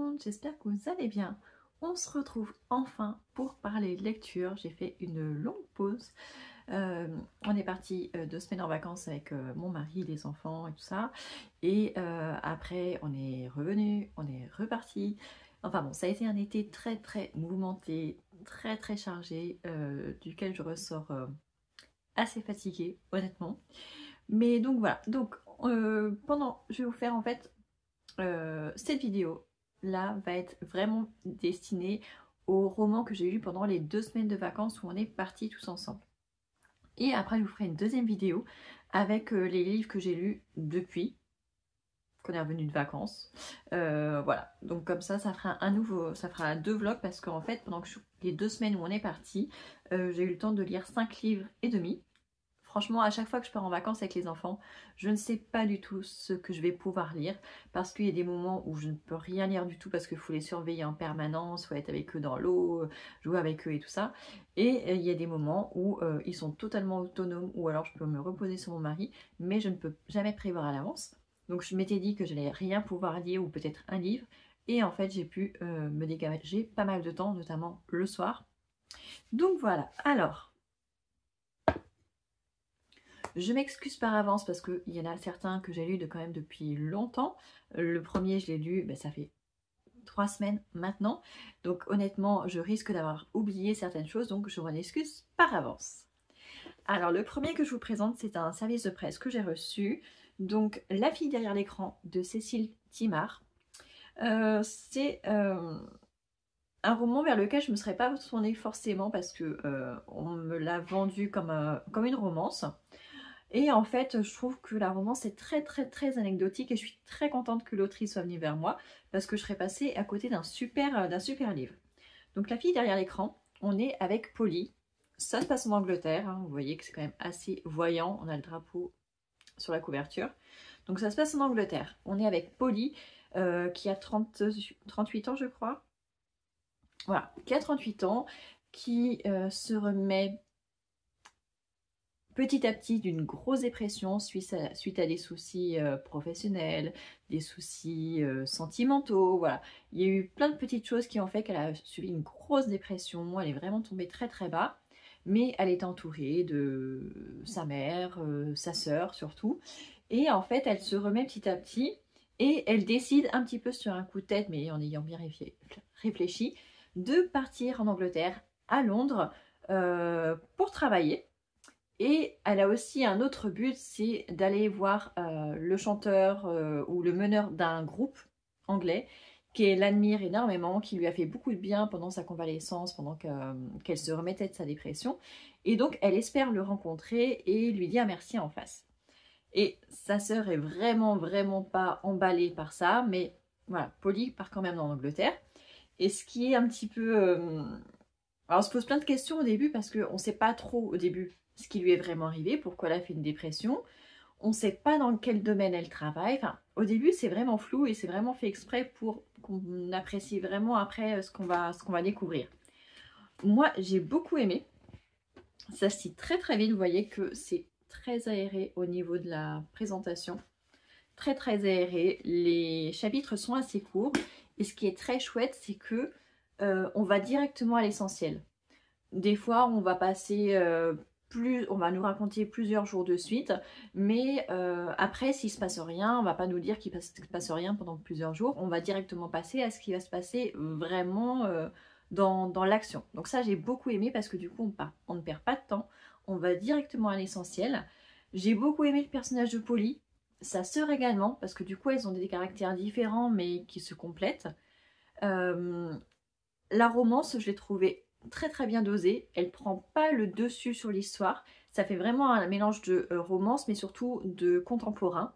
monde, j'espère que vous allez bien. On se retrouve enfin pour parler lecture. J'ai fait une longue pause. On est parti 2 semaines en vacances avec mon mari, les enfants et tout ça. Et après, on est revenu, on est reparti. Enfin bon, ça a été un été très très mouvementé, très très chargé, duquel je ressors assez fatiguée, honnêtement. Mais donc voilà, donc je vais vous faire en fait cette vidéo là va être vraiment destinée aux romans que j'ai lus pendant les 2 semaines de vacances où on est partis tous ensemble. Et après je vous ferai une deuxième vidéo avec les livres que j'ai lus depuis qu'on est revenu de vacances. Voilà, donc comme ça fera ça fera 2 vlogs parce qu'en fait pendant les 2 semaines où on est parti, j'ai eu le temps de lire 5 livres et demi. Franchement, à chaque fois que je pars en vacances avec les enfants, je ne sais pas du tout ce que je vais pouvoir lire parce qu'il y a des moments où je ne peux rien lire du tout parce qu'il faut les surveiller en permanence, il faut être avec eux dans l'eau, jouer avec eux et tout ça. Et il y a des moments où ils sont totalement autonomes ou alors je peux me reposer sur mon mari, mais je ne peux jamais prévoir à l'avance. Donc je m'étais dit que je n'allais rien pouvoir lire ou peut-être un livre. Et en fait, j'ai pu me dégager pas mal de temps, notamment le soir. Donc voilà, alors... Je m'excuse par avance parce qu'il y en a certains que j'ai lus quand même depuis longtemps. Le premier, je l'ai lu, ça fait 3 semaines maintenant. Donc honnêtement, je risque d'avoir oublié certaines choses, donc je m'en excuse par avance. Alors le premier que je vous présente, c'est un service de presse que j'ai reçu. Donc La fille derrière l'écran de Cécile Thimard. C'est un roman vers lequel je ne me serais pas tournée forcément parce que on me l'a vendu comme une romance. Et en fait, je trouve que la romance est très très très anecdotique et je suis très contente que l'autrice soit venue vers moi parce que je serais passée à côté d'un super livre. Donc La fille derrière l'écran, on est avec Polly. Ça se passe en Angleterre, hein. Vous voyez que c'est quand même assez voyant, on a le drapeau sur la couverture. Donc ça se passe en Angleterre. On est avec Polly qui a 38 ans je crois. Voilà, qui a 38 ans, qui se remet petit à petit d'une grosse dépression suite à des soucis professionnels, des soucis sentimentaux, voilà. Il y a eu plein de petites choses qui ont fait qu'elle a subi une grosse dépression, elle est vraiment tombée très très bas, mais elle est entourée de sa mère, sa sœur surtout, et en fait elle se remet petit à petit, et elle décide un petit peu sur un coup de tête, mais en ayant bien réfléchi, de partir en Angleterre, à Londres, pour travailler. Et elle a aussi un autre but, c'est d'aller voir le chanteur ou le meneur d'un groupe anglais qu'elle admire énormément, qui lui a fait beaucoup de bien pendant sa convalescence, pendant qu'elle se remettait de sa dépression. Et donc elle espère le rencontrer et lui dire merci en face. Et sa sœur est vraiment vraiment pas emballée par ça, mais voilà, Polly part quand même en Angleterre. Et ce qui est un petit peu... Alors on se pose plein de questions au début parce qu'on ne sait pas trop au début ce qui lui est vraiment arrivé, pourquoi elle a fait une dépression. On ne sait pas dans quel domaine elle travaille. Enfin, au début, c'est vraiment flou et c'est vraiment fait exprès pour qu'on apprécie vraiment après ce qu'on va découvrir. Moi, j'ai beaucoup aimé. Ça se lit très très vite. Vous voyez que c'est très aéré au niveau de la présentation. Très très aéré. Les chapitres sont assez courts. Et ce qui est très chouette, c'est que on va directement à l'essentiel. Des fois, on va passer on va nous raconter plusieurs jours de suite, mais après, s'il se passe rien, on va pas nous dire qu'il se passe rien pendant plusieurs jours. On va directement passer à ce qui va se passer vraiment dans l'action. Donc ça, j'ai beaucoup aimé parce que du coup, on ne perd pas de temps. On va directement à l'essentiel. J'ai beaucoup aimé le personnage de Polly. Sa sœur également, parce que du coup, elles ont des caractères différents, mais qui se complètent. La romance, je l'ai trouvée très très bien dosée. Elle prend pas le dessus sur l'histoire. Ça fait vraiment un mélange de romance, mais surtout de contemporain.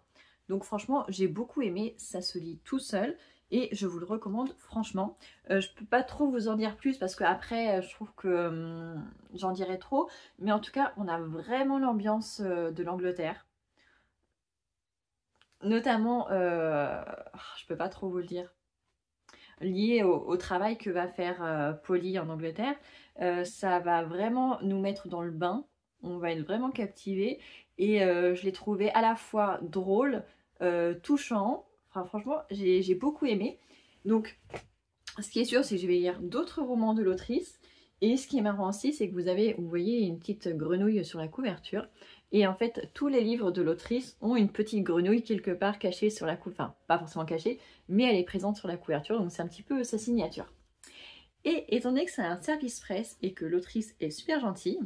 Donc franchement, j'ai beaucoup aimé. Ça se lit tout seul. Et je vous le recommande franchement. Je peux pas trop vous en dire plus parce qu'après, je trouve que j'en dirais trop. Mais en tout cas, on a vraiment l'ambiance de l'Angleterre. Notamment, je peux pas trop vous le dire, lié au travail que va faire Polly en Angleterre. Ça va vraiment nous mettre dans le bain, on va être vraiment captivé et je l'ai trouvé à la fois drôle, touchant, enfin franchement j'ai beaucoup aimé. Donc, ce qui est sûr, c'est que je vais lire d'autres romans de l'autrice. Et ce qui est marrant aussi, c'est que vous voyez une petite grenouille sur la couverture. Et en fait, tous les livres de l'autrice ont une petite grenouille quelque part cachée sur la couverture. Enfin, pas forcément cachée, mais elle est présente sur la couverture, donc c'est un petit peu sa signature. Et étant donné que c'est un service presse et que l'autrice est super gentille,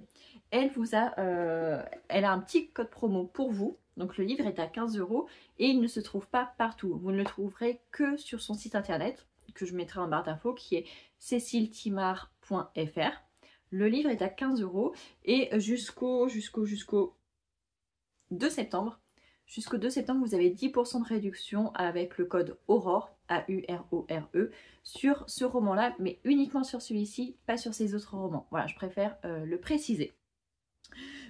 elle a un petit code promo pour vous. Donc le livre est à 15 € et il ne se trouve pas partout. Vous ne le trouverez que sur son site internet, que je mettrai en barre d'infos, qui est ceciletimard.fr. Le livre est à 15 € et jusqu'au 2 septembre. Jusqu'au 2 septembre, vous avez 10% de réduction avec le code AURORE, A-U-R-O-R-E, sur ce roman-là, mais uniquement sur celui-ci, pas sur ces autres romans. Voilà, je préfère le préciser.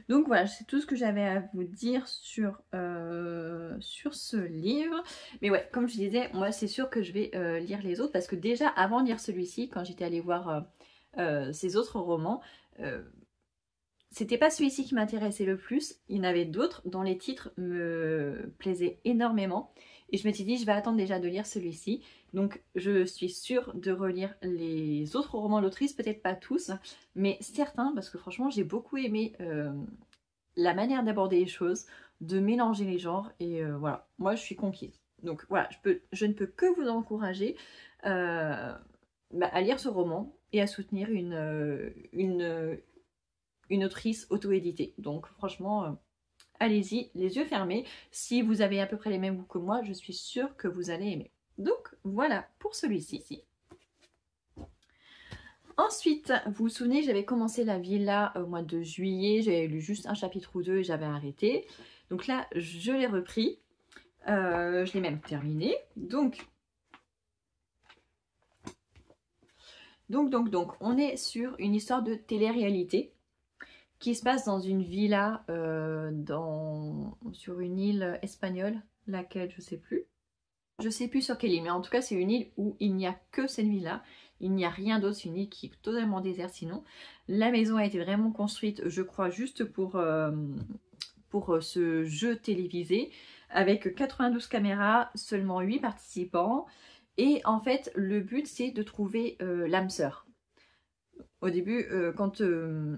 Donc voilà, c'est tout ce que j'avais à vous dire sur ce livre. Mais ouais, comme je disais, moi c'est sûr que je vais lire les autres, parce que déjà, avant de lire celui-ci, quand j'étais allée voir ces autres romans, c'était pas celui-ci qui m'intéressait le plus, il y en avait d'autres dont les titres me plaisaient énormément. Et je m'étais dit, je vais attendre déjà de lire celui-ci. Donc je suis sûre de relire les autres romans de l'autrice, peut-être pas tous, mais certains, parce que franchement j'ai beaucoup aimé la manière d'aborder les choses, de mélanger les genres, et voilà, moi je suis conquise. Donc voilà, je ne peux que vous encourager à lire ce roman et à soutenir une autrice auto-éditée. Donc franchement, allez-y, les yeux fermés. Si vous avez à peu près les mêmes goûts que moi, je suis sûre que vous allez aimer. Donc voilà pour celui-ci. Ensuite, vous vous souvenez, j'avais commencé la villa au mois de juillet. J'avais lu juste un chapitre ou deux et j'avais arrêté. Donc là, je l'ai repris. Je l'ai même terminé. Donc, on est sur une histoire de télé-réalité qui se passe dans une villa sur une île espagnole, laquelle je sais plus. Je sais plus sur quelle île, mais en tout cas c'est une île où il n'y a que cette villa. Il n'y a rien d'autre, c'est une île qui est totalement déserte sinon. La maison a été vraiment construite, je crois, juste pour ce jeu télévisé, avec 92 caméras, seulement 8 participants. Et en fait, le but c'est de trouver l'âme sœur. Au début, quand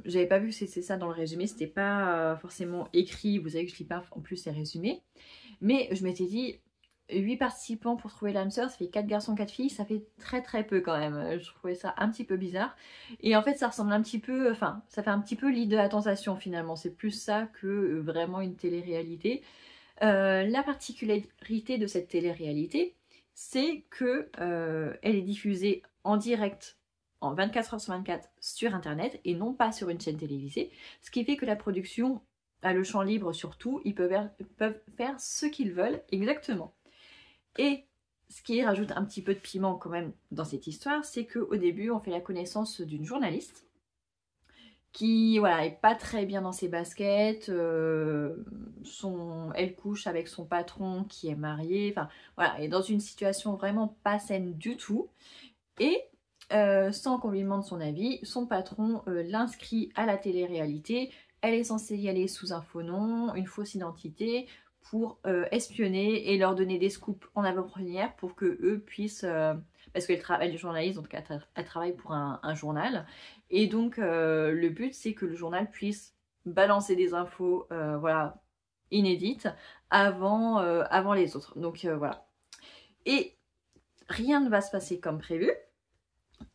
j'avais pas vu que c'était ça dans le résumé, c'était pas forcément écrit, vous savez que je lis pas en plus les résumés, mais je m'étais dit, 8 participants pour trouver l'âme sœur, ça fait 4 garçons, 4 filles, ça fait très très peu quand même. Je trouvais ça un petit peu bizarre. Et en fait, ça ressemble un petit peu, enfin, ça fait un petit peu l'île de la tentation finalement. C'est plus ça que vraiment une télé-réalité. La particularité de cette télé-réalité, c'est que elle est diffusée en direct en 24 h sur 24 sur internet et non pas sur une chaîne télévisée, ce qui fait que la production a le champ libre sur tout, ils peuvent faire ce qu'ils veulent exactement. Et ce qui rajoute un petit peu de piment quand même dans cette histoire, c'est qu'au début on fait la connaissance d'une journaliste qui voilà, est pas très bien dans ses baskets, elle couche avec son patron qui est marié, enfin voilà, elle est dans une situation vraiment pas saine du tout. Et sans qu'on lui demande son avis, son patron l'inscrit à la télé-réalité. Elle est censée y aller sous un faux nom, une fausse identité, pour espionner et leur donner des scoops en avant-première pour que eux puissent... parce qu'elle est journaliste, donc elle travaille pour un journal. Et donc le but c'est que le journal puisse balancer des infos voilà, inédites avant les autres. Donc voilà. Et rien ne va se passer comme prévu.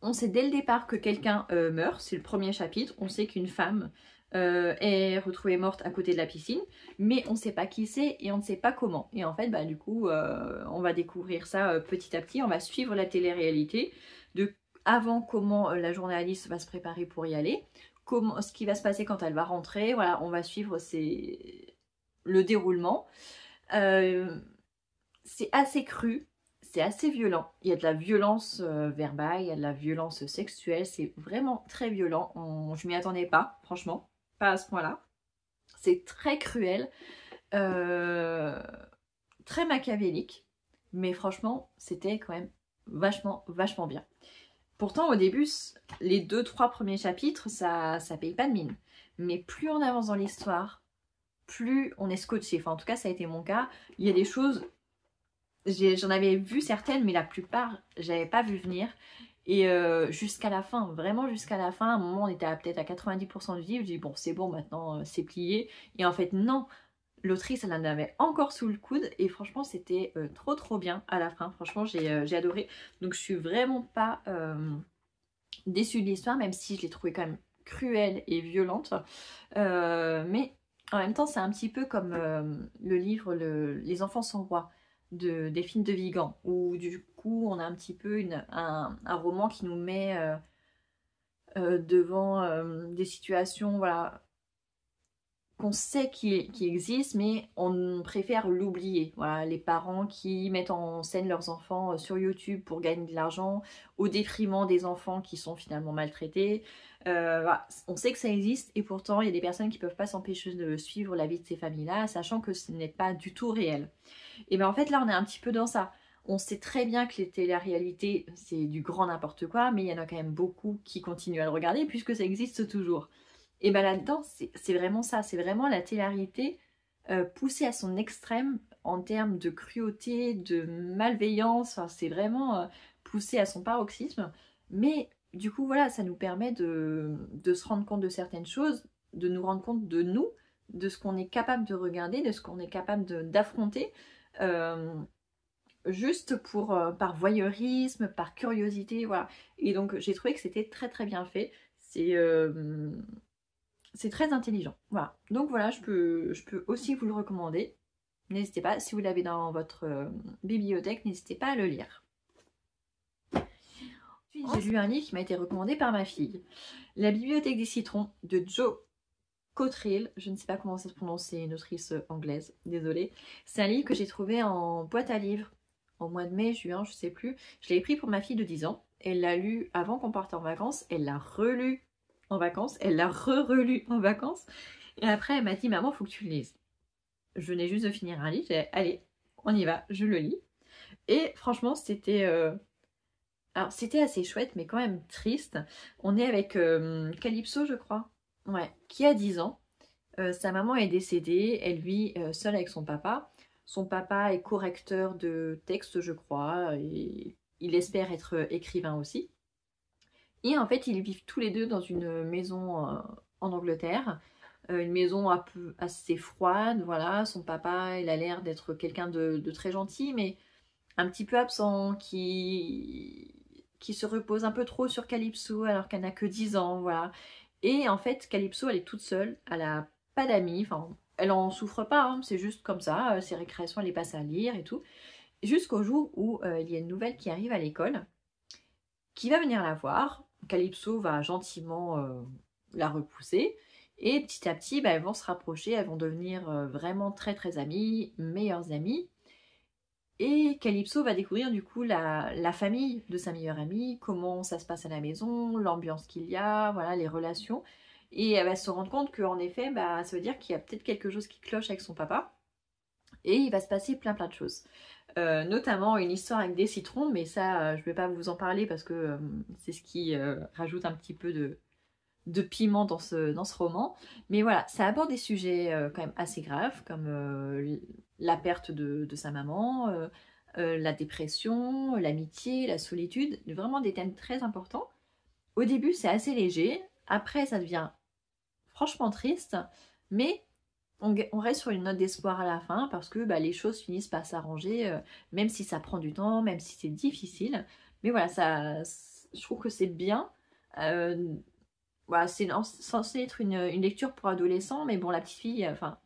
On sait dès le départ que quelqu'un meurt, c'est le premier chapitre. On sait qu'une femme est retrouvée morte à côté de la piscine, mais on ne sait pas qui c'est et on ne sait pas comment. Et en fait, bah, du coup, on va découvrir ça petit à petit. On va suivre la télé-réalité de avant comment la journaliste va se préparer pour y aller, ce qui va se passer quand elle va rentrer. Voilà, on va suivre le déroulement. C'est assez cru. C'est assez violent. Il y a de la violence verbale, il y a de la violence sexuelle. C'est vraiment très violent. Je m'y attendais pas, franchement. Pas à ce point-là. C'est très cruel. Très machiavélique. Mais franchement, c'était quand même vachement bien. Pourtant, au début, les 2-3 premiers chapitres, ça paye pas de mine. Mais plus on avance dans l'histoire, plus on est scotché. Enfin, en tout cas, ça a été mon cas. Il y a des choses... j'en avais vu certaines, mais la plupart, j'avais pas vu venir. Et jusqu'à la fin, vraiment jusqu'à la fin, à un moment on était peut-être à 90% du livre, je dis bon c'est bon maintenant c'est plié. Et en fait non, l'autrice elle en avait encore sous le coude et franchement c'était trop bien à la fin. Franchement j'ai adoré. Donc je suis vraiment pas déçue de l'histoire, même si je l'ai trouvée quand même cruelle et violente. Mais en même temps c'est un petit peu comme le livre Les enfants sans roi de Delphine de Vigan, où du coup on a un petit peu un roman qui nous met devant des situations voilà, qu'on sait qui existent, mais on préfère l'oublier. Voilà, les parents qui mettent en scène leurs enfants sur YouTube pour gagner de l'argent, au détriment des enfants qui sont finalement maltraités. Voilà, on sait que ça existe et pourtant il y a des personnes qui ne peuvent pas s'empêcher de suivre la vie de ces familles-là, sachant que ce n'est pas du tout réel. Et bien en fait là on est un petit peu dans ça. On sait très bien que les télé-réalités c'est du grand n'importe quoi, mais il y en a quand même beaucoup qui continuent à le regarder puisque ça existe toujours. Et bien là-dedans c'est vraiment ça, c'est vraiment la télé-réalité poussée à son extrême en termes de cruauté, de malveillance, enfin, c'est vraiment poussé à son paroxysme. Mais du coup voilà, ça nous permet de se rendre compte de certaines choses, de nous rendre compte de nous, de ce qu'on est capable de regarder, de ce qu'on est capable d'affronter. Euh, juste pour par voyeurisme, par curiosité, voilà. Et donc j'ai trouvé que c'était très bien fait. C'est très intelligent. Voilà. Donc voilà, je peux aussi vous le recommander. N'hésitez pas, si vous l'avez dans votre bibliothèque, n'hésitez pas à le lire. Ensuite, j'ai lu un livre qui m'a été recommandé par ma fille. La bibliothèque des citrons de Jo Cottrell, je ne sais pas comment ça se prononce, c'est une autrice anglaise, désolée. C'est un livre que j'ai trouvé en boîte à livres au mois de mai, juin, je sais plus. Je l'ai pris pour ma fille de 10 ans. Elle l'a lu avant qu'on parte en vacances. Elle l'a relu en vacances. Elle l'a re-relu en vacances. Et après, elle m'a dit, maman, faut que tu le lises. Je venais juste de finir un livre. J'ai dit, allez, on y va, je le lis. Et franchement, c'était... Alors, c'était assez chouette, mais quand même triste. On est avec Calypso, je crois. Ouais, qui a 10 ans. Sa maman est décédée. Elle vit seule avec son papa. Son papa est correcteur de texte, je crois, et il espère être écrivain aussi. Et en fait, ils vivent tous les deux dans une maison en Angleterre, une maison un peu assez froide, voilà. Son papa, il a l'air d'être quelqu'un de très gentil, mais un petit peu absent, qui se repose un peu trop sur Calypso alors qu'elle n'a que 10 ans, voilà. Et en fait, Calypso, elle est toute seule, elle a pas d'amis, enfin, elle en souffre pas, hein, c'est juste comme ça, ses récréations, elle les passe à lire et tout. Jusqu'au jour où il y a une nouvelle qui arrive à l'école, qui va venir la voir. Calypso va gentiment la repousser. Et petit à petit, bah, elles vont se rapprocher, elles vont devenir vraiment très amies, meilleures amies. Et Calypso va découvrir du coup la famille de sa meilleure amie, comment ça se passe à la maison, l'ambiance qu'il y a, voilà, les relations. Et elle va se rendre compte qu'en effet, bah, ça veut dire qu'il y a peut-être quelque chose qui cloche avec son papa. Et il va se passer plein de choses. Notamment une histoire avec des citrons, mais ça, je ne vais pas vous en parler parce que c'est ce qui rajoute un petit peu de piment dans ce roman. Mais voilà, ça aborde des sujets quand même assez graves, comme la perte de sa maman, la dépression, l'amitié, la solitude, vraiment des thèmes très importants. Au début, c'est assez léger, après, ça devient franchement triste, mais on reste sur une note d'espoir à la fin parce que bah, les choses finissent par s'arranger, même si ça prend du temps, même si c'est difficile. Mais voilà, je trouve que c'est bien. Voilà, c'est censé être une lecture pour adolescents, mais bon, la petite fille, enfin,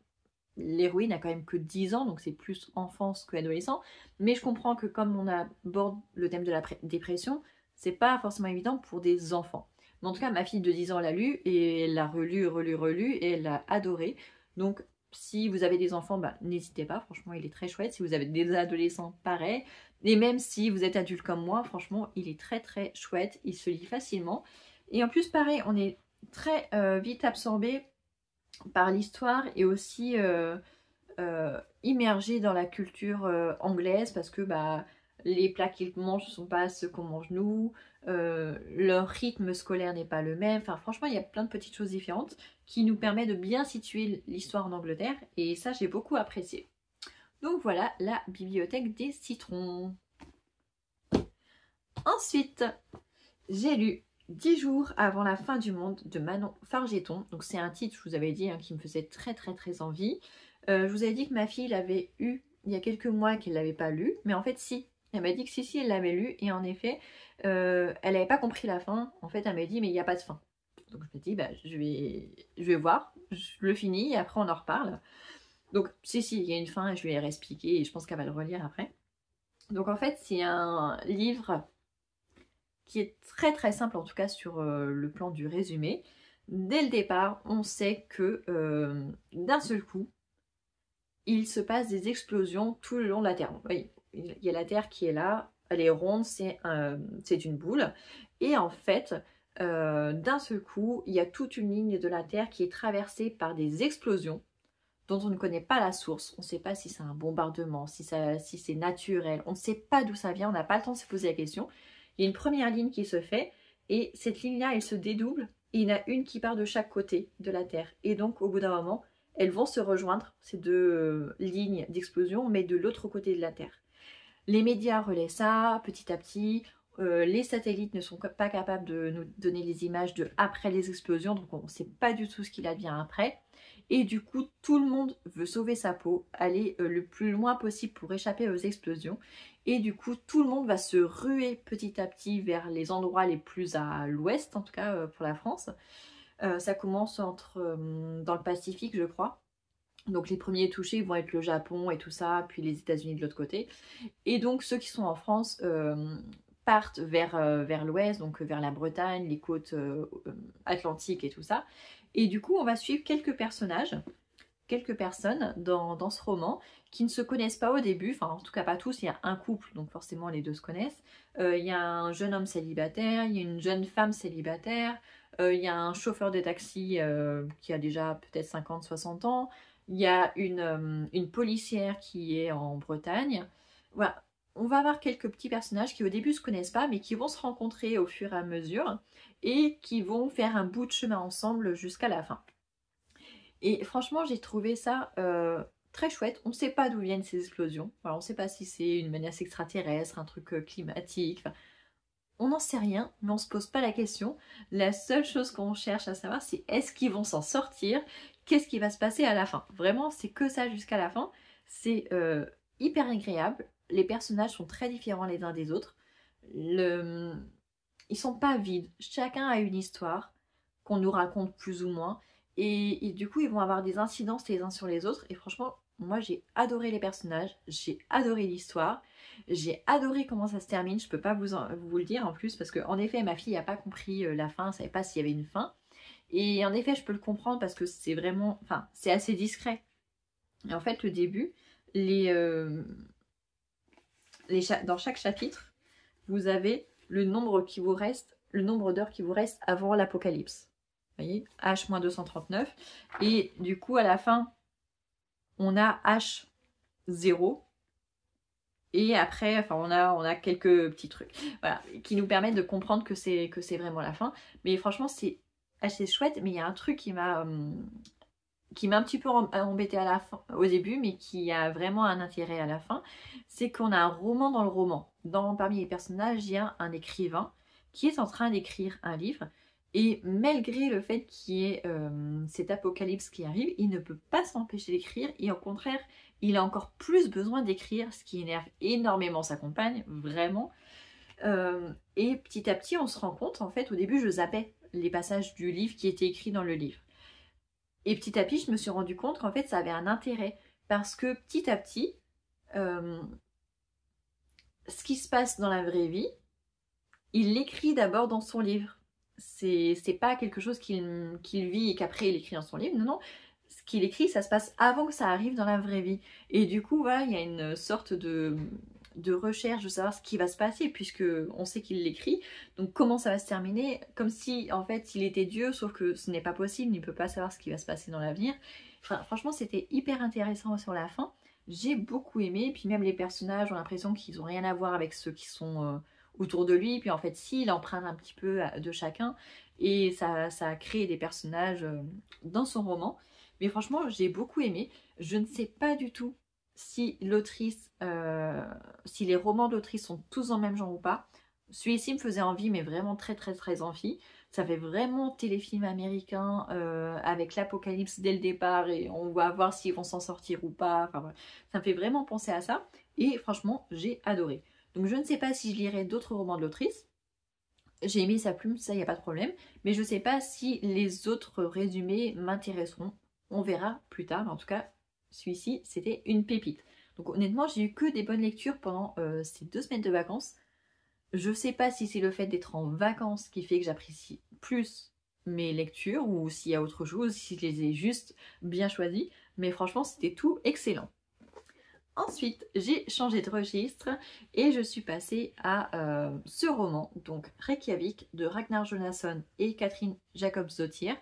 l'héroïne a quand même que 10 ans, donc c'est plus enfance que adolescent. Mais je comprends que comme on aborde le thème de la dépression, c'est pas forcément évident pour des enfants. Mais en tout cas, ma fille de 10 ans l'a lu et elle l'a relu et elle l'a adoré. Donc, si vous avez des enfants, bah, n'hésitez pas, franchement, il est très chouette. Si vous avez des adolescents, pareil. Et même si vous êtes adulte comme moi, franchement, il est très chouette. Il se lit facilement. Et en plus, pareil, on est très vite absorbé par l'histoire et aussi immergé dans la culture anglaise parce que bah, les plats qu'ils mangent ne sont pas ceux qu'on mange nous, leur rythme scolaire n'est pas le même. Enfin, franchement, il y a plein de petites choses différentes qui nous permettent de bien situer l'histoire en Angleterre et ça, j'ai beaucoup apprécié. Donc voilà la bibliothèque des citrons. Ensuite, j'ai lu 10 jours avant la fin du monde de Manon Fargeton. Donc c'est un titre, je vous avais dit, hein, qui me faisait très envie. Je vous avais dit que ma fille l'avait eu il y a quelques mois, qu'elle ne l'avait pas lu. Mais en fait, si. Elle m'a dit que si, elle l'avait lu. Et en effet, elle n'avait pas compris la fin. En fait, elle m'a dit, mais il n'y a pas de fin. Donc je me dis, bah, je vais voir. Je le finis et après, on en reparle. Donc si, il y a une fin et je vais la réexpliquer. Et je pense qu'elle va le relire après. Donc en fait, c'est un livre qui est très simple, en tout cas sur le plan du résumé. Dès le départ, on sait que d'un seul coup, il se passe des explosions tout le long de la Terre. Vous voyez, il y a la Terre qui est là, elle est ronde, c'est une boule. Et en fait, d'un seul coup, il y a toute une ligne de la Terre qui est traversée par des explosions dont on ne connaît pas la source. On ne sait pas si c'est un bombardement, si c'est naturel. On ne sait pas d'où ça vient, on n'a pas le temps de se poser la question. Il y a une première ligne qui se fait et cette ligne-là, elle se dédouble et il y en a une qui part de chaque côté de la Terre. Et donc, au bout d'un moment, elles vont se rejoindre, ces deux lignes d'explosion, mais de l'autre côté de la Terre. Les médias relaient ça petit à petit. Les satellites ne sont pas capables de nous donner les images de après les explosions, donc on ne sait pas du tout ce qu'il advient après. Et du coup, tout le monde veut sauver sa peau, aller le plus loin possible pour échapper aux explosions. Et du coup, tout le monde va se ruer petit à petit vers les endroits les plus à l'ouest, en tout cas pour la France. Ça commence dans le Pacifique, je crois. Donc les premiers touchés vont être le Japon et tout ça, puis les États-Unis de l'autre côté. Et donc ceux qui sont en France partent vers l'ouest, donc vers la Bretagne, les côtes atlantiques et tout ça. Et du coup, on va suivre quelques personnages, quelques personnes dans ce roman qui ne se connaissent pas au début, enfin en tout cas pas tous, il y a un couple, donc forcément les deux se connaissent. Il y a un jeune homme célibataire, il y a une jeune femme célibataire, il y a un chauffeur de taxi qui a déjà peut-être 50-60 ans, il y a une policière qui est en Bretagne. Voilà, on va avoir quelques petits personnages qui au début se connaissent pas, mais qui vont se rencontrer au fur et à mesure et qui vont faire un bout de chemin ensemble jusqu'à la fin. Et franchement, j'ai trouvé ça très chouette. On ne sait pas d'où viennent ces explosions. Alors, on ne sait pas si c'est une menace extraterrestre, un truc climatique. Enfin, on n'en sait rien, mais on ne se pose pas la question. La seule chose qu'on cherche à savoir, c'est est-ce qu'ils vont s'en sortir? Qu'est-ce qui va se passer à la fin? Vraiment, c'est que ça jusqu'à la fin. C'est hyper agréable. Les personnages sont très différents les uns des autres. Ils sont pas vides. Chacun a une histoire qu'on nous raconte plus ou moins. Et du coup, ils vont avoir des incidences les uns sur les autres. Et franchement, moi, j'ai adoré les personnages. J'ai adoré l'histoire. J'ai adoré comment ça se termine. Je peux pas vous le dire en plus. Parce qu'en effet, ma fille n'a pas compris la fin. Elle ne savait pas s'il y avait une fin. Et en effet, je peux le comprendre parce que c'est vraiment... Enfin, c'est assez discret. Et en fait, le début, dans chaque chapitre, vous avez le nombre qui vous reste, le nombre d'heures qui vous reste avant l'apocalypse. Vous voyez, H-239. Et du coup, à la fin, on a H0. Et après, enfin, on a quelques petits trucs, voilà, qui nous permettent de comprendre que c'est vraiment la fin. Mais franchement, c'est assez chouette. Mais il y a un truc qui m'a un petit peu embêté à la fin, au début, mais qui a vraiment un intérêt à la fin, c'est qu'on a un roman dans le roman. Parmi les personnages, il y a un écrivain qui est en train d'écrire un livre, et malgré le fait qu'il y ait cet apocalypse qui arrive, il ne peut pas s'empêcher d'écrire, et au contraire, il a encore plus besoin d'écrire, ce qui énerve énormément sa compagne, vraiment. Et petit à petit, on se rend compte, en fait, au début, je zappais les passages du livre qui étaient écrits dans le livre. Et petit à petit, je me suis rendu compte qu'en fait, ça avait un intérêt. Parce que petit à petit, ce qui se passe dans la vraie vie, il l'écrit d'abord dans son livre. C'est pas quelque chose qu'il vit et qu'après il écrit dans son livre. Non, non. Ce qu'il écrit, ça se passe avant que ça arrive dans la vraie vie. Et du coup, voilà, il y a une sorte de recherche de savoir ce qui va se passer, puisque on sait qu'il l'écrit. Donc comment ça va se terminer? Comme si en fait il était Dieu, sauf que ce n'est pas possible, il ne peut pas savoir ce qui va se passer dans l'avenir. Enfin, franchement, c'était hyper intéressant sur la fin. J'ai beaucoup aimé, puis même les personnages ont l'impression qu'ils n'ont rien à voir avec ceux qui sont autour de lui, puis en fait si, il emprunte un petit peu de chacun, et ça a créé des personnages dans son roman. Mais franchement, j'ai beaucoup aimé. Je ne sais pas du tout si l'autrice, si les romans d'autrice sont tous dans le même genre ou pas. Celui-ci me faisait envie, mais vraiment très très très envie. Ça fait vraiment téléfilm américain avec l'apocalypse dès le départ et on va voir s'ils vont s'en sortir ou pas. Enfin, voilà. Ça me fait vraiment penser à ça et franchement, j'ai adoré. Donc je ne sais pas si je lirai d'autres romans de l'autrice. J'ai aimé sa plume, ça, il n'y a pas de problème. Mais je ne sais pas si les autres résumés m'intéresseront. On verra plus tard. Mais en tout cas, celui-ci, c'était une pépite. Donc honnêtement, j'ai eu que des bonnes lectures pendant ces 2 semaines de vacances. Je sais pas si c'est le fait d'être en vacances qui fait que j'apprécie plus mes lectures ou s'il y a autre chose, si je les ai juste bien choisies. Mais franchement, c'était tout excellent. Ensuite, j'ai changé de registre et je suis passée à ce roman, donc Reykjavik de Ragnar Jonasson et Katrín Jakobsdóttir.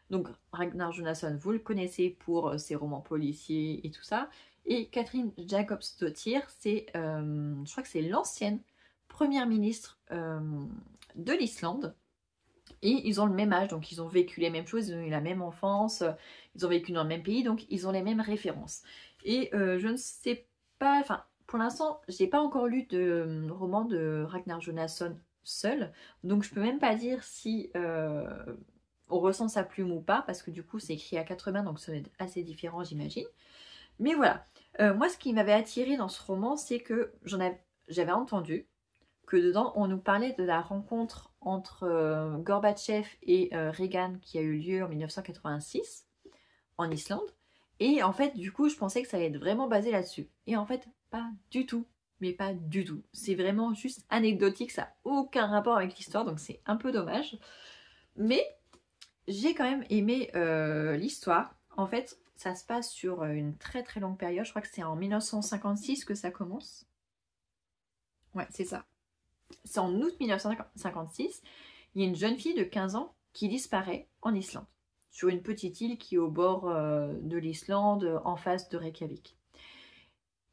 Donc Ragnar Jonasson, vous le connaissez pour ses romans policiers et tout ça. Et Katrín Jakobsdóttir, c'est, je crois que c'est l'ancienne première ministre de l'Islande. Et ils ont le même âge, donc ils ont vécu les mêmes choses, ils ont eu la même enfance, ils ont vécu dans le même pays, donc ils ont les mêmes références. Et je ne sais pas, enfin, pour l'instant, j'ai pas encore lu de roman de Ragnar Jonasson seul, donc je peux même pas dire si on ressent sa plume ou pas, parce que du coup c'est écrit à 4 mains, donc ça va être assez différent, j'imagine. Mais voilà, moi ce qui m'avait attiré dans ce roman, c'est que j'avais entendu que dedans on nous parlait de la rencontre entre Gorbatchev et Reagan qui a eu lieu en 1986 en Islande. Et en fait, du coup, je pensais que ça allait être vraiment basé là-dessus. Et en fait, pas du tout. Mais pas du tout. C'est vraiment juste anecdotique, ça n'a aucun rapport avec l'histoire, donc c'est un peu dommage. Mais j'ai quand même aimé l'histoire. En fait, ça se passe sur une très très longue période. Je crois que c'est en 1956 que ça commence. Ouais, c'est ça. C'est en août 1956. Il y a une jeune fille de 15 ans qui disparaît en Islande, sur une petite île qui est au bord de l'Islande, en face de Reykjavik.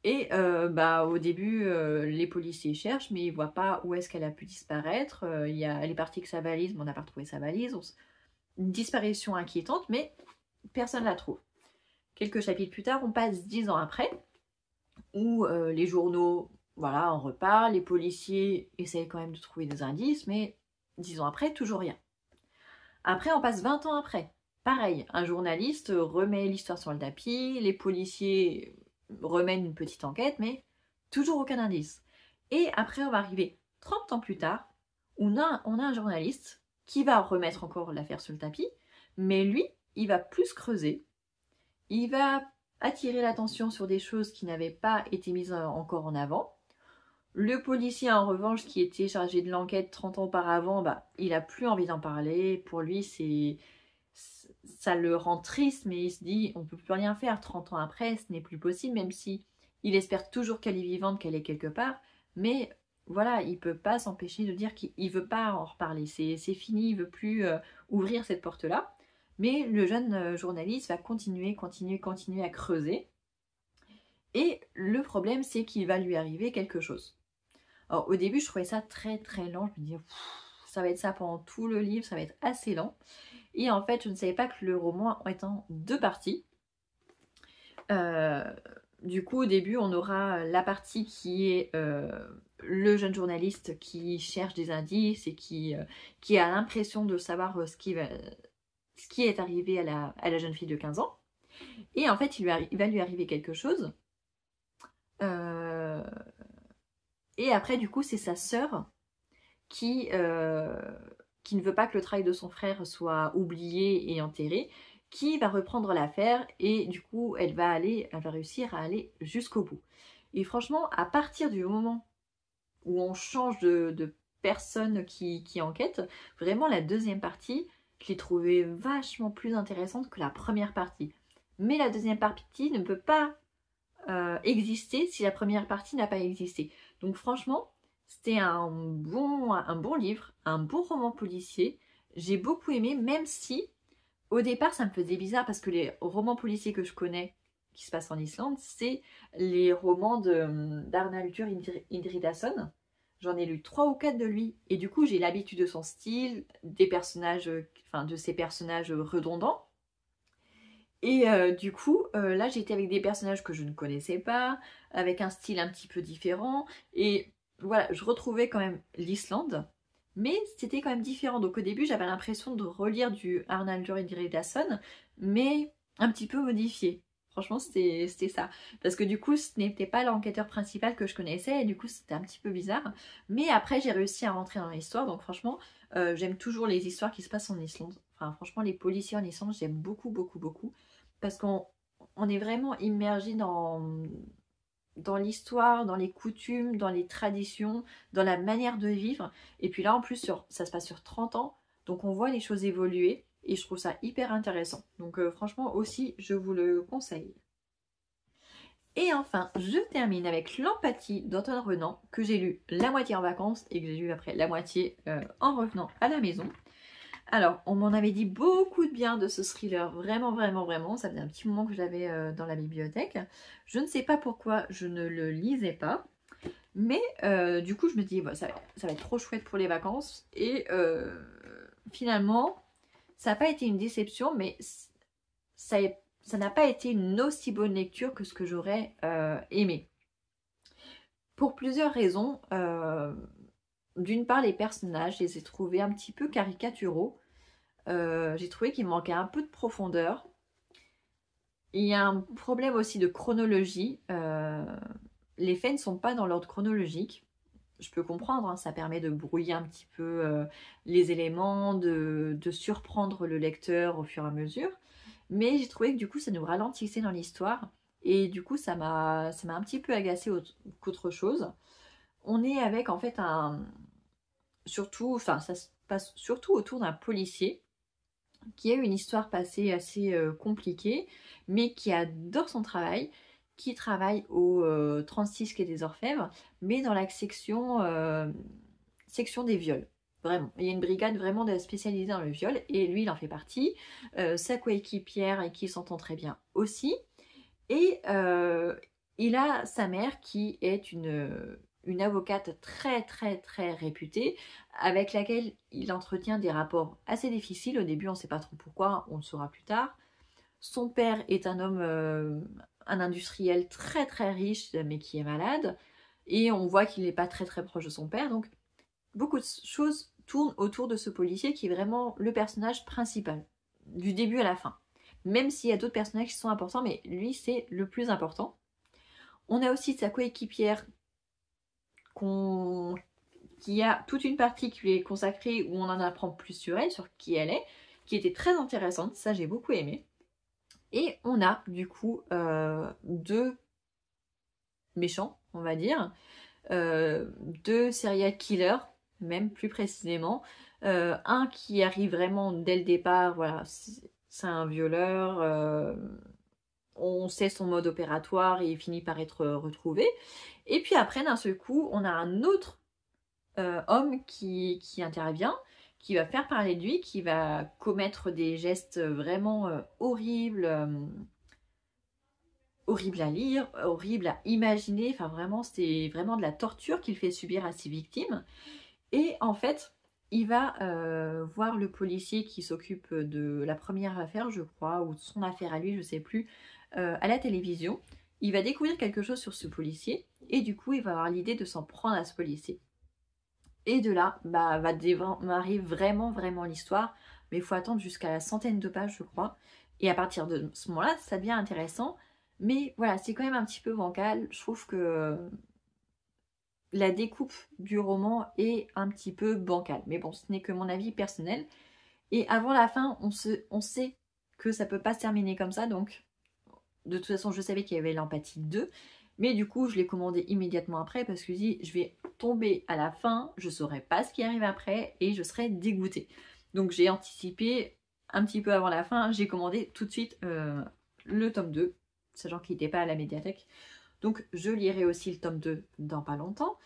Et au début, les policiers cherchent, mais ils ne voient pas où est-ce qu'elle a pu disparaître. Elle est partie avec sa valise, mais on n'a pas retrouvé sa valise. Une disparition inquiétante, mais personne ne la trouve. Quelques chapitres plus tard, on passe 10 ans après, où les journaux, voilà, en reparlent, les policiers essayent quand même de trouver des indices, mais 10 ans après, toujours rien. Après, on passe 20 ans après. Pareil, un journaliste remet l'histoire sur le tapis, les policiers remènent une petite enquête, mais toujours aucun indice. Et après, on va arriver 30 ans plus tard, on a un journaliste qui va remettre encore l'affaire sur le tapis, mais lui, il va plus creuser, il va attirer l'attention sur des choses qui n'avaient pas été mises encore en avant. Le policier, en revanche, qui était chargé de l'enquête 30 ans auparavant, il n'a plus envie d'en parler. Pour lui, ça le rend triste, mais il se dit, on ne peut plus rien faire. 30 ans après, ce n'est plus possible, même si il espère toujours qu'elle est vivante, qu'elle est quelque part. Mais voilà, il ne peut pas s'empêcher de dire qu'il ne veut pas en reparler. C'est fini, il ne veut plus ouvrir cette porte-là. Mais le jeune journaliste va continuer à creuser. Et le problème, c'est qu'il va lui arriver quelque chose. Alors au début, je trouvais ça très très lent. Je me disais, ça va être ça pendant tout le livre, ça va être assez lent. Et en fait, je ne savais pas que le roman est en 2 parties. Du coup, au début, on aura la partie qui est le jeune journaliste qui cherche des indices et qui a l'impression de savoir ce qui est arrivé à la jeune fille de 15 ans. Et en fait, il va lui arriver quelque chose. Et après, du coup, c'est sa sœur qui ne veut pas que le travail de son frère soit oublié et enterré, qui va reprendre l'affaire et du coup, elle va réussir à aller jusqu'au bout. Et franchement, à partir du moment où on change de personne qui enquête, vraiment la deuxième partie, je l'ai trouvée vachement plus intéressante que la première partie. Mais la deuxième partie ne peut pas exister si la première partie n'a pas existé. Donc franchement, c'était un bon livre, un bon roman policier. J'ai beaucoup aimé, même si au départ ça me faisait bizarre parce que les romans policiers que je connais qui se passent en Islande, c'est les romans d'Arnaldur Indridason. J'en ai lu 3 ou 4 de lui et du coup j'ai l'habitude de son style, de ses personnages redondants. Et du coup, là j'étais avec des personnages que je ne connaissais pas, avec un style un petit peu différent, et voilà, je retrouvais quand même l'Islande, mais c'était quand même différent. Donc au début j'avais l'impression de relire du Arnaldur Indridason, mais un petit peu modifié. Franchement c'était ça. Parce que du coup ce n'était pas l'enquêteur principal que je connaissais, et du coup c'était un petit peu bizarre. Mais après j'ai réussi à rentrer dans l'histoire, donc franchement j'aime toujours les histoires qui se passent en Islande. Enfin franchement les policiers en Islande j'aime beaucoup beaucoup beaucoup parce qu'on est vraiment immergé dans l'histoire, dans les coutumes, dans les traditions, dans la manière de vivre. Et puis là, en plus, ça se passe sur 30 ans, donc on voit les choses évoluer, et je trouve ça hyper intéressant. Donc franchement aussi, je vous le conseille. Et enfin, je termine avec l'empathie d'Antoine Renan, que j'ai lu la moitié en vacances, et que j'ai lu après la moitié en revenant à la maison. Alors, on m'en avait dit beaucoup de bien de ce thriller, vraiment, vraiment, vraiment. Ça faisait un petit moment que je l'avais dans la bibliothèque. Je ne sais pas pourquoi je ne le lisais pas. Mais du coup, je me dis, bah, ça va être trop chouette pour les vacances. Et finalement, ça n'a pas été une déception, mais ça n'a pas été une aussi bonne lecture que ce que j'aurais aimé. Pour plusieurs raisons. D'une part, les personnages, je les ai trouvés un petit peu caricaturaux. J'ai trouvé qu'il manquait un peu de profondeur. Il y a un problème aussi de chronologie. Les faits ne sont pas dans l'ordre chronologique. Je peux comprendre, hein, ça permet de brouiller un petit peu les éléments, de surprendre le lecteur au fur et à mesure. Mais j'ai trouvé que du coup, ça nous ralentissait dans l'histoire. Et du coup, ça m'a un petit peu agacé qu'autre chose. On est avec en fait ça se passe surtout autour d'un policier qui a eu une histoire passée assez compliquée, mais qui adore son travail, qui travaille au 36 quai des Orfèvres, mais dans la section des viols. Vraiment, il y a une brigade vraiment spécialisée dans le viol, et lui, il en fait partie. Sa coéquipière, avec qui il s'entend très bien aussi. Et il a sa mère qui est une avocate très très très réputée avec laquelle il entretient des rapports assez difficiles. Au début, on ne sait pas trop pourquoi, on le saura plus tard. Son père est un homme, un industriel très très riche, mais qui est malade. Et on voit qu'il n'est pas très très proche de son père. Donc, beaucoup de choses tournent autour de ce policier qui est vraiment le personnage principal, du début à la fin. Même s'il y a d'autres personnages qui sont importants, mais lui, c'est le plus important. On a aussi sa coéquipière qui a toute une partie qui lui est consacrée où on en apprend plus sur elle, sur qui elle est, qui était très intéressante, ça j'ai beaucoup aimé. Et on a du coup deux méchants, on va dire, deux serial killers, même plus précisément. Un qui arrive vraiment dès le départ, voilà, c'est un violeur, on sait son mode opératoire et il finit par être retrouvé. Et puis après, d'un seul coup, on a un autre homme qui intervient, qui va faire parler de lui, qui va commettre des gestes vraiment horribles, horribles à lire, horribles à imaginer. Enfin vraiment, c'est vraiment de la torture qu'il fait subir à ses victimes. Et en fait, il va voir le policier qui s'occupe de la première affaire, je crois, ou de son affaire à lui, je ne sais plus, à la télévision. Il va découvrir quelque chose sur ce policier, et du coup, il va avoir l'idée de s'en prendre à ce policier. Et de là, bah, va démarrer vraiment, vraiment l'histoire. Mais il faut attendre jusqu'à la centaine de pages, je crois. Et à partir de ce moment-là, ça devient intéressant. Mais voilà, c'est quand même un petit peu bancal. Je trouve que la découpe du roman est un petit peu bancale. Mais bon, ce n'est que mon avis personnel. Et avant la fin, on sait que ça peut pas se terminer comme ça. Donc, de toute façon, je savais qu'il y avait l'empathie 2. Mais du coup, je l'ai commandé immédiatement après parce que je dis, je vais tomber à la fin, je ne saurai pas ce qui arrive après et je serai dégoûtée. Donc j'ai anticipé un petit peu avant la fin, j'ai commandé tout de suite le tome 2, sachant qu'il n'était pas à la médiathèque. Donc je lirai aussi le tome 2 dans pas longtemps,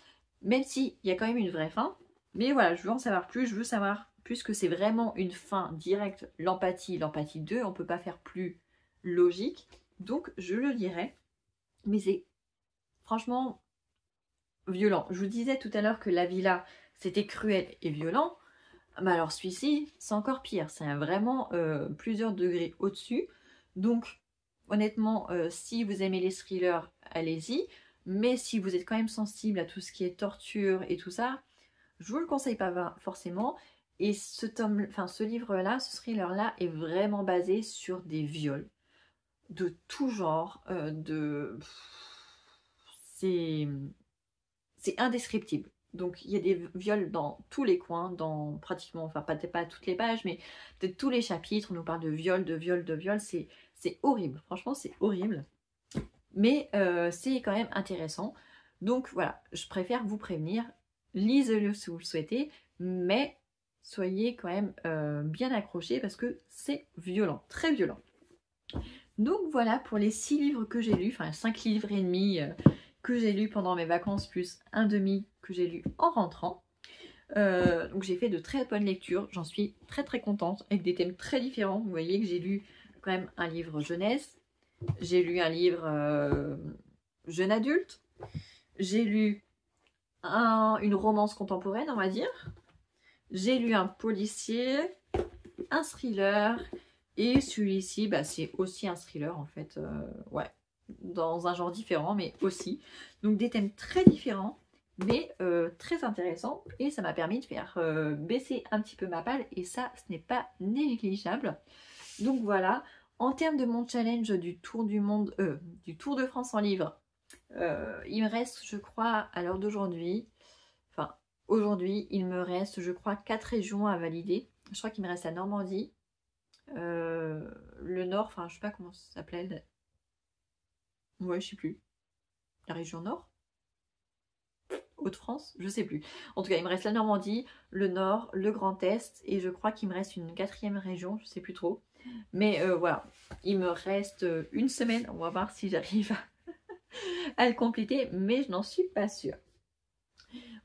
même s'il y a quand même une vraie fin. Mais voilà, je veux en savoir plus, je veux savoir, puisque c'est vraiment une fin directe, l'empathie 2, on ne peut pas faire plus logique. Donc je le lirai. Mais c'est franchement violent. Je vous disais tout à l'heure que La Villa, c'était cruel et violent. Mais alors celui-ci, c'est encore pire. C'est vraiment plusieurs degrés au-dessus. Donc, honnêtement, si vous aimez les thrillers, allez-y. Mais si vous êtes quand même sensible à tout ce qui est torture et tout ça, je vous le conseille pas forcément. Et ce livre-là, ce thriller-là est vraiment basé sur des viols de tout genre, c'est indescriptible. Donc il y a des viols dans tous les coins, dans pratiquement, enfin peut-être pas toutes les pages, mais peut-être tous les chapitres, on nous parle de viols, de viols, de viols, c'est horrible, franchement c'est horrible. Mais c'est quand même intéressant. Donc voilà, je préfère vous prévenir, lisez-le si vous le souhaitez, mais soyez quand même bien accrochés parce que c'est violent, très violent. Donc voilà pour les 6 livres que j'ai lus, enfin 5 livres et demi que j'ai lus pendant mes vacances, plus un demi que j'ai lu en rentrant. Donc j'ai fait de très bonnes lectures, j'en suis très très contente, avec des thèmes très différents. Vous voyez que j'ai lu quand même un livre jeunesse, j'ai lu un livre jeune adulte, j'ai lu une romance contemporaine, on va dire, j'ai lu un policier, un thriller, et celui-ci, bah, c'est aussi un thriller en fait, ouais, dans un genre différent, mais aussi. Donc des thèmes très différents, mais très intéressants, et ça m'a permis de faire baisser un petit peu ma palle, et ça, ce n'est pas négligeable. Donc voilà, en termes de mon challenge du tour du monde, du Tour de France en livres, il me reste, je crois, à l'heure d'aujourd'hui, enfin, aujourd'hui, il me reste, je crois, 4 régions à valider. Je crois qu'il me reste la Normandie, le Nord, enfin, je sais pas comment ça s'appelait. Ouais, je sais plus. La région Nord? Hauts-de-France? Je sais plus. En tout cas, il me reste la Normandie, le Nord, le Grand Est, et je crois qu'il me reste une 4e région, je sais plus trop. Mais voilà, il me reste une semaine, on va voir si j'arrive à le compléter, mais je n'en suis pas sûre.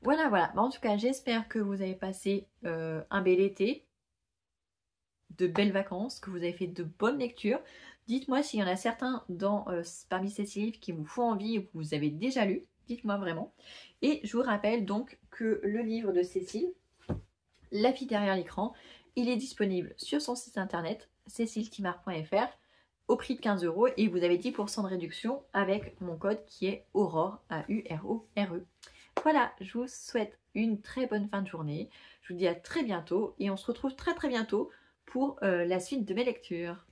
Voilà, voilà. En tout cas, j'espère que vous avez passé un bel été, de belles vacances, que vous avez fait de bonnes lectures. Dites-moi s'il y en a certains parmi ces livres qui vous font envie ou que vous avez déjà lu. Dites-moi vraiment. Et je vous rappelle donc que le livre de Cécile, La fille derrière l'écran, il est disponible sur son site internet céciletimard.fr au prix de 15 € et vous avez 10% de réduction avec mon code qui est Aurore, AURORE. Voilà, je vous souhaite une très bonne fin de journée. Je vous dis à très bientôt et on se retrouve très très bientôt pour la suite de mes lectures.